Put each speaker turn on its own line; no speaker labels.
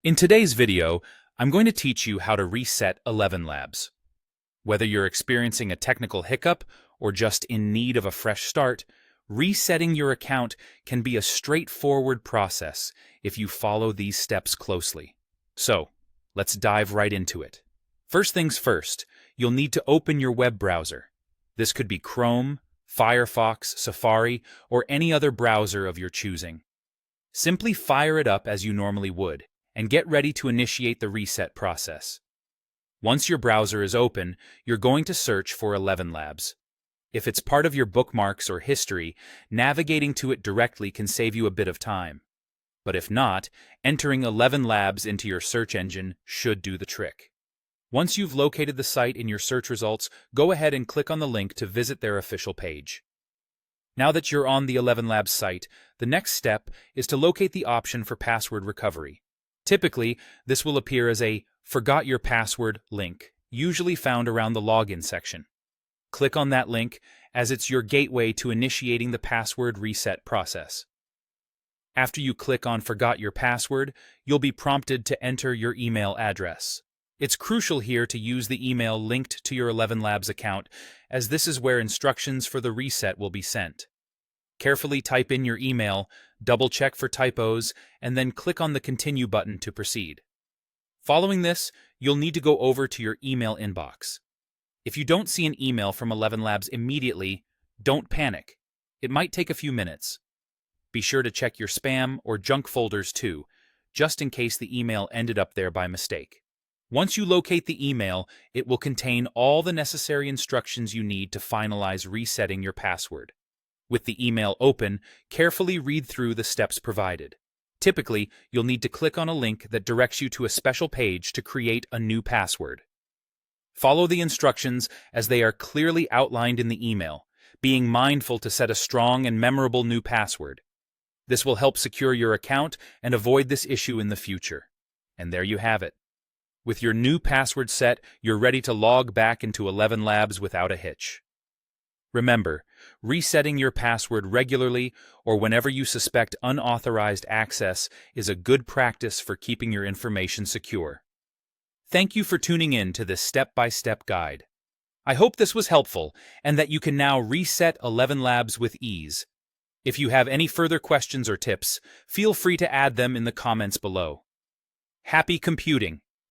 In today's video, I'm going to teach you how to reset ElevenLabs. Whether you're experiencing a technical hiccup or just in need of a fresh start, resetting your account can be a straightforward process if you follow these steps closely. So, let's dive right into it. First things first, you'll need to open your web browser. This could be Chrome, Firefox, Safari, or any other browser of your choosing. Simply fire it up as you normally would, and get ready to initiate the reset process. Once your browser is open, you're going to search for ElevenLabs. If it's part of your bookmarks or history, navigating to it directly can save you a bit of time. But if not, entering ElevenLabs into your search engine should do the trick. Once you've located the site in your search results, go ahead and click on the link to visit their official page. Now that you're on the ElevenLabs site, the next step is to locate the option for password recovery. Typically, this will appear as a "Forgot Your Password" link, usually found around the login section. Click on that link, as it's your gateway to initiating the password reset process. After you click on "Forgot Your Password," you'll be prompted to enter your email address. It's crucial here to use the email linked to your ElevenLabs account, as this is where instructions for the reset will be sent. Carefully type in your email, double-check for typos, and then click on the Continue button to proceed. Following this, you'll need to go over to your email inbox. If you don't see an email from ElevenLabs immediately, don't panic. It might take a few minutes. Be sure to check your spam or junk folders too, just in case the email ended up there by mistake. Once you locate the email, it will contain all the necessary instructions you need to finalize resetting your password. With the email open, carefully read through the steps provided. Typically, you'll need to click on a link that directs you to a special page to create a new password. Follow the instructions as they are clearly outlined in the email, being mindful to set a strong and memorable new password. This will help secure your account and avoid this issue in the future. And there you have it. With your new password set, you're ready to log back into ElevenLabs without a hitch. Remember, resetting your password regularly or whenever you suspect unauthorized access is a good practice for keeping your information secure. Thank you for tuning in to this step-by-step guide. I hope this was helpful and that you can now reset ElevenLabs with ease. If you have any further questions or tips, feel free to add them in the comments below. Happy computing!